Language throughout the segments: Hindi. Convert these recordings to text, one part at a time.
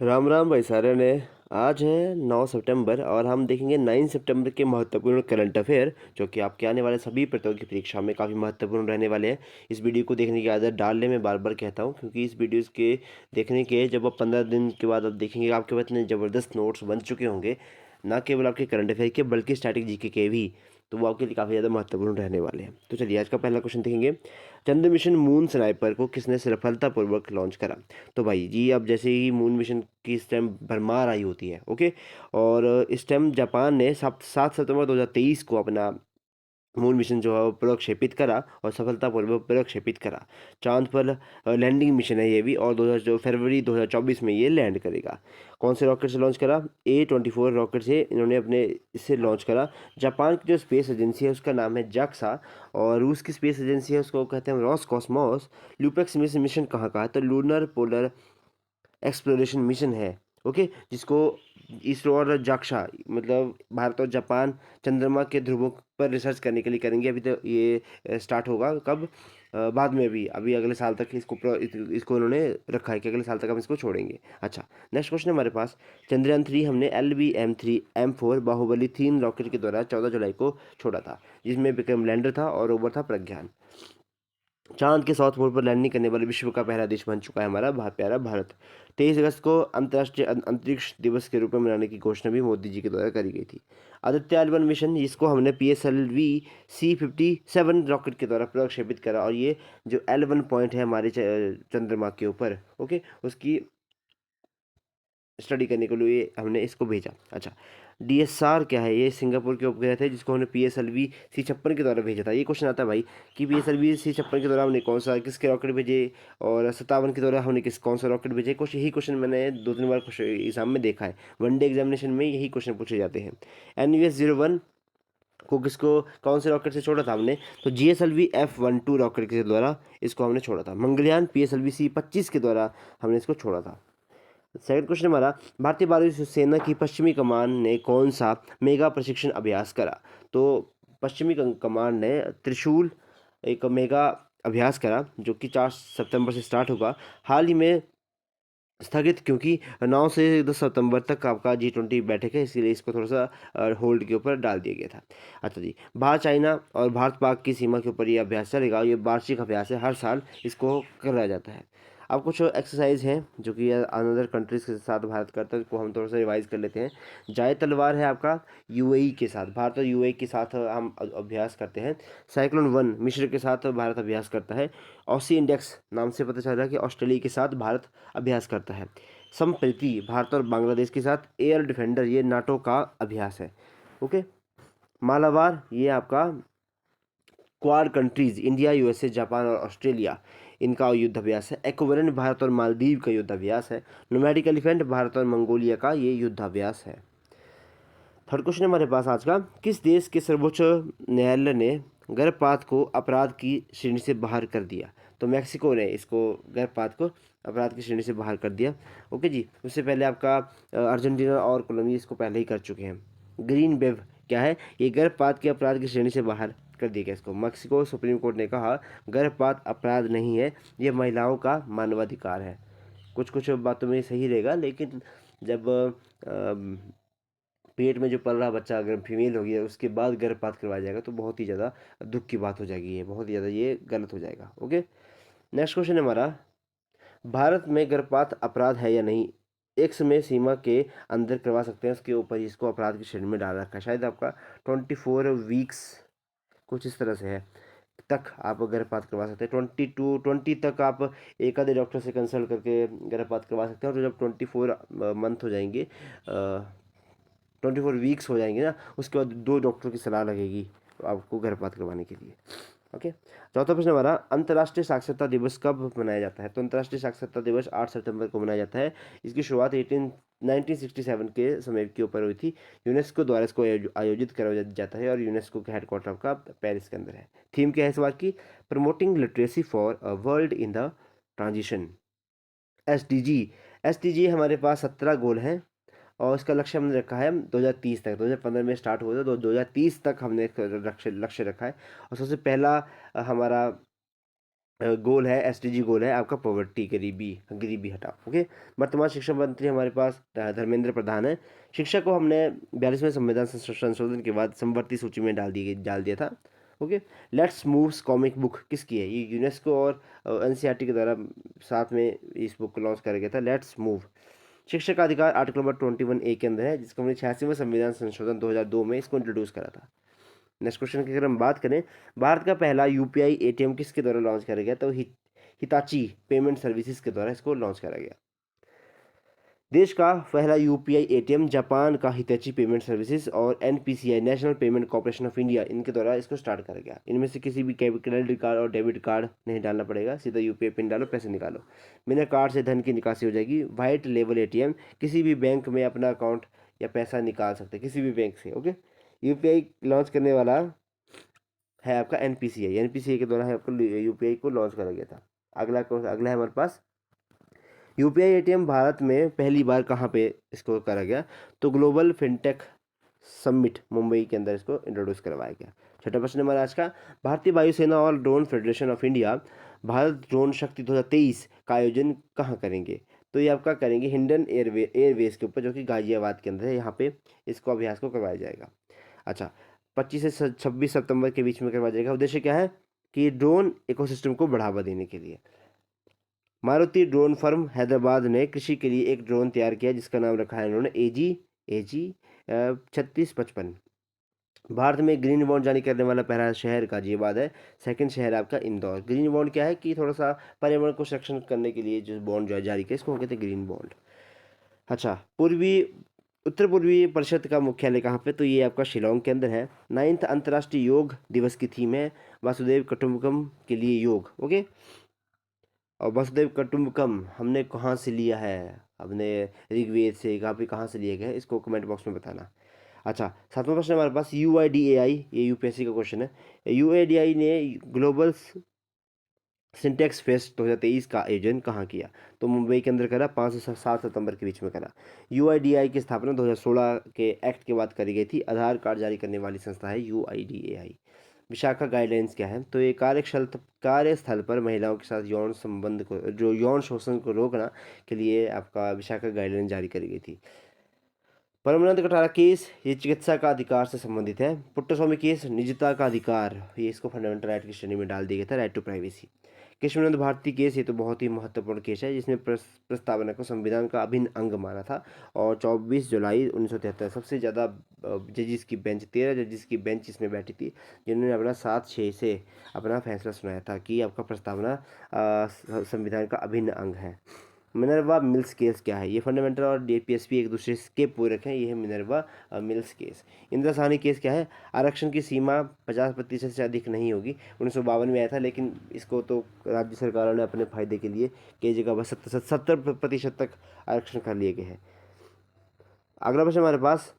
राम राम भाई सारे ने। आज है 9 सितंबर और हम देखेंगे 9 सितंबर के महत्वपूर्ण करंट अफेयर जो कि आपके आने वाले सभी प्रतियोगी परीक्षा में काफ़ी महत्वपूर्ण रहने वाले हैं। इस वीडियो को देखने की आदत डाल ले, मैं बार बार कहता हूं, क्योंकि इस वीडियोस के देखने के जब आप 15 दिन के बाद आप देखेंगे आपके पास इतने ज़बरदस्त नोट्स बन चुके होंगे, ना केवल आपके करंट अफेयर के बल्कि स्टैटिक जीके के भी, तो वो आपके लिए काफ़ी ज़्यादा महत्वपूर्ण रहने वाले हैं। तो चलिए आज का पहला क्वेश्चन देखेंगे। चंद्र मिशन मून स्नाइपर को किसने सफलतापूर्वक लॉन्च करा? तो भाई जी, अब जैसे ही मून मिशन की इस टाइम भरमार आई होती है, ओके, और इस टाइम जापान ने 7 सितंबर 2023 को अपना मून मिशन जो है वो प्रक्षेपित करा और सफलतापूर्वक प्रक्षेपित करा। चांद पर लैंडिंग मिशन है ये भी, और 2000 जो फरवरी 2024 में ये लैंड करेगा। कौन से रॉकेट से लॉन्च करा? A24 रॉकेट से इन्होंने अपने इससे लॉन्च करा। जापान की जो स्पेस एजेंसी है उसका नाम है जाक्सा, और रूस की स्पेस एजेंसी है उसको कहते हैं रॉसकॉस्मोस। ल्यूपेक्स मिशन कहाँ का है? तो लूनर पोलर एक्सप्लोरेशन मिशन है, ओके, जिसको इसरो और जाक्सा, मतलब भारत और जापान, चंद्रमा के ध्रुवों पर रिसर्च करने के लिए करेंगे। अभी तो ये स्टार्ट होगा कब? बाद में, अभी अगले साल तक इसको उन्होंने रखा है कि अगले साल तक हम इसको छोड़ेंगे। अच्छा, नेक्स्ट क्वेश्चन हमारे पास। चंद्रयान 3 हमने LVM-3M4 बाहुबली 3 रॉकेट के द्वारा 14 जुलाई को छोड़ा था, जिसमें विक्रम लैंडर था और रोवर था प्रज्ञान। चांद के साउथ पोल पर लैंडिंग करने वाले विश्व का पहला देश बन चुका है हमारा प्यारा भारत। 23 अगस्त को अंतर्राष्ट्रीय अंतरिक्ष दिवस के रूप में मनाने की घोषणा भी मोदी जी के द्वारा करी गई थी। आदित्य L1 मिशन, जिसको हमने PSLV-C57 रॉकेट के द्वारा प्रक्षेपित करा, और ये जो L1 पॉइंट है हमारे चंद्रमा के ऊपर, ओके, उसकी स्टडी करने के लिए हमने इसको भेजा। अच्छा, DSR क्या है? ये सिंगापुर के उपग्रह थे जिसको हमने PSLV-C56 के द्वारा भेजा था। ये क्वेश्चन आता है भाई कि PSLV-C56 के द्वारा हमने किसके रॉकेट भेजे, और 57 के द्वारा हमने कौन सा रॉकेट भेजे। कुछ यही क्वेश्चन मैंने 2-3 बार एग्जाम में देखा है, वनडे एग्जामिनेशन में यही क्वेश्चन पूछे जाते हैं। NVS-01 को कौन से रॉकेट से छोड़ा था हमने? तो GSLV-F12 रॉकेट के द्वारा इसको हमने छोड़ा था। मंगलयान PSLV-C25 के द्वारा हमने इसको छोड़ा था। सेकंड क्वेश्चन हमारा, भारतीय वायु सेना की पश्चिमी कमान ने कौन सा मेगा प्रशिक्षण अभ्यास करा? तो पश्चिमी कमान ने त्रिशूल एक मेगा अभ्यास करा, जो कि 4 सितंबर से स्टार्ट होगा। हाल ही में स्थगित, क्योंकि 9 से 10 सितंबर तक आपका G20 बैठक है, इसीलिए इसको थोड़ा सा होल्ड के ऊपर डाल दिया गया था। अच्छा जी, भारत चाइना और भारत पाक की सीमा के ऊपर ये अभ्यास चलेगा। ये वार्षिक अभ्यास है, हर साल इसको कराया जाता है। अब कुछ एक्सरसाइज हैं जो कि अनदर कंट्रीज के साथ भारत करता है, इसको हम थोड़ा सा रिवाइज कर लेते हैं। जाए तलवार है आपका UAE के साथ, भारत और UAE के साथ हम अभ्यास करते हैं। साइक्लोन 1 मिस्र के साथ भारत अभ्यास करता है। ऑसी इंडेक्स नाम से पता चल रहा है कि ऑस्ट्रेलिया के साथ भारत अभ्यास करता है। संप्रति भारत और बांग्लादेश के साथ एयर डिफेंडर, ये नाटो का अभ्यास है, ओके। मालाबार, ये आपका quad countries India, USA, Japan और ऑस्ट्रेलिया, इनका युद्ध अभ्यास है। एक्वाटोरियन भारत और मालदीव का युद्ध अभ्यास है। नोमैडिक एलिफेंट भारत और मंगोलिया का ये युद्ध अभ्यास है। थर्ड क्वेश्चन हमारे पास आज का, किस देश के सर्वोच्च न्यायालय ने गर्भपात को अपराध की श्रेणी से बाहर कर दिया? तो मैक्सिको ने इसको गर्भपात को अपराध की श्रेणी से बाहर कर दिया, ओके जी। उससे पहले आपका अर्जेंटीना और कोलंबिया इसको पहले ही कर चुके हैं। ग्रीन वेव क्या है? ये गर्भपात के अपराध की श्रेणी से बाहर कर दिया गया इसको। मैक्सिको सुप्रीम कोर्ट ने कहा गर्भपात अपराध नहीं है, ये महिलाओं का मानवाधिकार है। कुछ कुछ बातों में सही रहेगा, लेकिन जब पेट में जो पल रहा बच्चा अगर फीमेल होगी और उसके बाद गर्भपात करवाया जाएगा तो बहुत ही ज़्यादा दुख की बात हो जाएगी, ये बहुत ही ज़्यादा ये गलत हो जाएगा, ओके। नेक्स्ट क्वेश्चन है हमारा, भारत में गर्भपात अपराध है या नहीं? एक समय सीमा के अंदर करवा सकते हैं, उसके ऊपर इसको अपराध की श्रेणी में डाल रखा है। शायद आपका 24 वीक्स कुछ इस तरह से है तक आप गर्भपात करवा सकते हैं। 20 तक आप एक आधे डॉक्टर से कंसल्ट करके गर्भपात करवा सकते हैं, और जब 24 मंथ हो जाएंगे, 24 वीक्स हो जाएंगे ना, उसके बाद 2 डॉक्टर की सलाह लगेगी आपको गर्भपात करवाने के लिए, ओके। चौथा प्रश्न हमारा, अंतर्राष्ट्रीय साक्षरता दिवस कब मनाया जाता है? तो अंतर्राष्ट्रीय साक्षरता दिवस 8 सितंबर को मनाया जाता है। इसकी शुरुआत 1967 के समय के ऊपर हुई थी। यूनेस्को द्वारा इसको आयोजित कराया जाता है, और यूनेस्को का हेडक्वार्टर आपका पेरिस के अंदर है। थीम क्या है इस बार की? Promoting literacy for a world in the transition. SDG, SDG हमारे पास 17 गोल हैं, और इसका लक्ष्य हमने रखा है 2030 तक। 2015 में स्टार्ट हुआ था, तो 2030 तक हमने एक लक्ष्य रखा है। और सबसे पहला हमारा गोल है, एसडीजी गोल है आपका पॉवर्टी, गरीबी गरीबी हटाओ। ओके। वर्तमान शिक्षा मंत्री हमारे पास धर्मेंद्र प्रधान है। शिक्षा को हमने 42वें संविधान संशोधन के बाद समवर्ती सूची में डाल दिया था। Okay. Let's moves comic book किसकी है? ये यूनेस्को और एनसीईआरटी के द्वारा साथ में इस बुक को लॉन्च करा गया था। लेट्स मूव शिक्षा का अधिकार आर्टिकल नंबर 21A के अंदर है, जिसको हमने 86वें संविधान संशोधन 2002 में इसको इंट्रोड्यूस करा था। नेक्स्ट क्वेश्चन की अगर हम बात करें, भारत का पहला यूपीआई एटीएम किसके द्वारा लॉन्च करा गया? तो हिताची पेमेंट सर्विसेज के द्वारा इसको लॉन्च करा गया। देश का पहला यूपीआई एटीएम जापान का हिताची पेमेंट सर्विसेज और NPCI national payment corporation of India इनके द्वारा इसको स्टार्ट करा गया। इनमें से किसी भी क्रेडिट कार्ड और डेबिट कार्ड नहीं डालना पड़ेगा, सीधा यूपीआई पिन डालो, पैसे निकालो। बिना कार्ड से धन की निकासी हो जाएगी। वाइट लेबल एटीएम, किसी भी बैंक में अपना अकाउंट या पैसा निकाल सकते किसी भी बैंक से। ओके। यूपीआई लॉन्च करने वाला है आपका एनपीसीआई, एनपीसीआई के द्वारा है आपको यूपीआई को लॉन्च करा गया था। अगला है हमारे पास, यूपीआई एटीएम भारत में पहली बार कहाँ पे इसको करा गया? तो ग्लोबल फिनटेक समिट मुंबई के अंदर इसको इंट्रोड्यूस करवाया गया। छठा प्रश्न हमारा आज का, भारतीय वायुसेना और drone federation of India Bharat drone शक्ति 2023 का आयोजन कहाँ करेंगे? तो ये आपका करेंगे हिंडन एयरवेज के ऊपर, जो कि गाजियाबाद के अंदर है। यहाँ पे इसको अभ्यास को करवाया जाएगा। अच्छा, 25 से 26 सितंबर के बीच में करवाया जाएगा। उद्देश्य क्या है? कि ड्रोन इकोसिस्टम को बढ़ावा देने के लिए। मारुति ड्रोन फर्म हैदराबाद ने कृषि के लिए एक ड्रोन तैयार किया, जिसका नाम रखा है उन्होंने एजी 3655। भारत में ग्रीन बॉन्ड जारी करने वाला पहला शहर गाजियाबाद है। सेकंड शहर आपका इंदौर। ग्रीन बॉन्ड क्या है? कि थोड़ा सा पर्यावरण को संरक्षण करने के लिए जो बॉन्ड जो जारी किया, इसको कहते हैं ग्रीन बॉन्ड। अच्छा, उत्तर पूर्वी परिषद का मुख्यालय कहाँ पे? तो ये आपका शिलोंग के अंदर है। 9th अंतर्राष्ट्रीय योग दिवस की थीम है वासुदेव कुटुंबकम के लिए योग। ओके। और वसुदेव कुटुंबकम हमने कहाँ से लिया है? हमने ऋग्वेद से, कहाँ से लिया गया है, इसको कमेंट बॉक्स में बताना। अच्छा, सातवां प्रश्न हमारे पास यूआईडीएआई, ये यूपीएससी का क्वेश्चन है। यूआईडीएआई ने ग्लोबल सिंटेक्स फेस्ट 2023 का आयोजन कहाँ किया? तो मुंबई के अंदर करा, 5 से 7 सितंबर के बीच में करा। यूआईडीएआई की स्थापना 2016 के एक्ट के बाद करी गई थी। आधार कार्ड जारी करने वाली संस्था है यूआईडीएआई। विशाखा गाइडलाइंस क्या है? तो ये कार्यस्थल पर महिलाओं के साथ यौन शोषण को रोकना के लिए आपका विशाखा गाइडलाइन जारी करी गई थी। परमानंद कटारा केस, ये चिकित्सा का अधिकार से संबंधित है। पुट्टस्वामी केस, निजता का अधिकार, ये इसको फंडामेंटल राइट की श्रेणी में डाल दिया गया था, right to privacy. Keshavananda Bharati case, ये तो बहुत ही महत्वपूर्ण केस है, जिसने प्रस्तावना को संविधान का अभिन्न अंग माना था। और 24 जुलाई 1973 सबसे ज़्यादा जजिस की बेंच, 13 जजिस की बेंच इसमें बैठी थी, जिन्होंने अपना 7-6 से अपना फैसला सुनाया था कि आपका प्रस्तावना संविधान का अभिन्न अंग है। मिनर्वा मिल्स केस क्या है? ये फंडामेंटल और डीपीएसपी एक दूसरे के पूरक हैं। ये है Minerva mills case. Indira Sahni case क्या है? आरक्षण की सीमा 50% से अधिक नहीं होगी। 1952 में आया था, लेकिन इसको तो राज्य सरकारों ने अपने फायदे के लिए कई जगह बस 70% तक आरक्षण कर लिए गए हैं। अगला प्रश्न हमारे पास,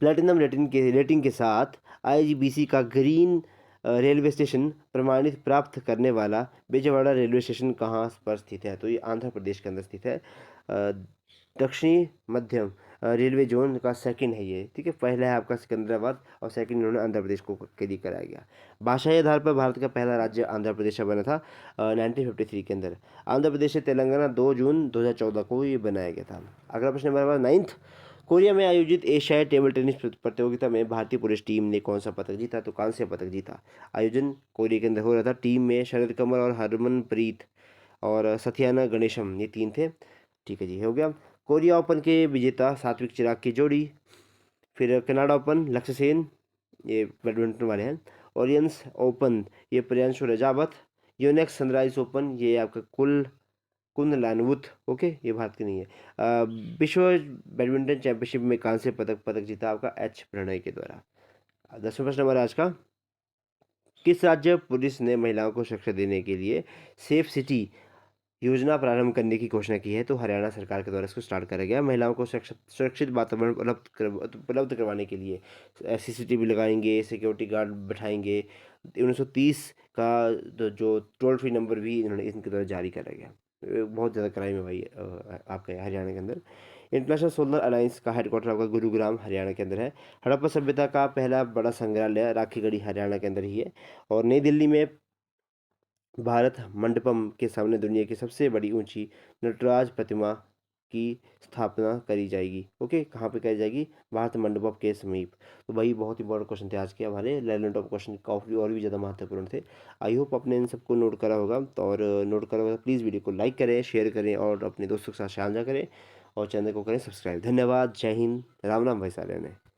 प्लेटिनम रेटिंग के साथ आईजीबीसी का ग्रीन रेलवे स्टेशन प्रमाणित प्राप्त करने वाला बेजवाड़ा रेलवे स्टेशन कहाँ पर स्थित है? तो ये आंध्र प्रदेश के अंदर स्थित है। दक्षिणी मध्यम रेलवे जोन का सेकंड है ये, ठीक है। पहला है आपका सिकंदराबाद और सेकंड इन्होंने आंध्र प्रदेश को के लिए कराया गया। भाषाई आधार पर भारत का पहला राज्य आंध्र प्रदेश बना था 1953 के अंदर। आंध्र प्रदेश से तेलंगाना 2 जून 2014 को ये बनाया गया था। अगला प्रश्न हमारे पास 9th, कोरिया में आयोजित एशियाई टेबल टेनिस प्रतियोगिता में भारतीय पुरुष टीम ने कौन सा पदक जीता? तो कांस्य पदक जीता। आयोजन कोरिया के अंदर हो रहा था। टीम में शरद कमल और हरमनप्रीत और सत्याना गणेशम, ये 3 थे। ठीक है जी, हो गया। कोरिया ओपन के विजेता सात्विक चिराग की जोड़ी। फिर कनाडा ओपन लक्ष्य सेन, ये बैडमिंटन वाले हैं। ओरियंस ओपन, ये Priyanshu Rajawat. Unix sunrise open, ये आपका कुंदलानवुत, ओके, ये भारत की नहीं है। विश्व बैडमिंटन चैंपियनशिप में कांस्य पदक जीता आपका एच प्रणय के द्वारा। 10वां प्रश्न हमारा आज का, किस राज्य पुलिस ने महिलाओं को सुरक्षा देने के लिए सेफ सिटी योजना प्रारंभ करने की घोषणा की है? तो हरियाणा सरकार के द्वारा इसको स्टार्ट करा गया। महिलाओं को सुरक्षित वातावरण उपलब्ध करवाने के लिए सीसीटीवी लगाएंगे, सिक्योरिटी गार्ड बैठाएंगे। 1930 का जो टोल फ्री नंबर भी इन्होंने इनके द्वारा जारी करा गया। बहुत ज़्यादा क्राइम है भाई आपके हरियाणा के अंदर। इंटरनेशनल सोलर अलायंस का हेडक्वार्टर आपका गुरुग्राम हरियाणा के अंदर है। हड़प्पा सभ्यता का पहला बड़ा संग्रहालय राखीगढ़ी हरियाणा के अंदर ही है। और नई दिल्ली में भारत मंडपम के सामने दुनिया की सबसे बड़ी ऊंची नटराज प्रतिमा की स्थापना करी जाएगी? ओके, कहाँ पे करी जाएगी? भारत मंडपम के समीप। तो भाई बहुत इंपॉर्टेंट क्वेश्चन थे आज के हमारे, 11 टॉप क्वेश्चन काफ़ी और भी ज़्यादा महत्वपूर्ण थे। आई होप आपने इन सबको नोट करा होगा, तो और नोट करा होगा तो प्लीज़ वीडियो को लाइक करें, शेयर करें और अपने दोस्तों के साथ साझा करें और चैनल को करें सब्सक्राइब। धन्यवाद, जय हिंद, राम राम भाई सारे ने।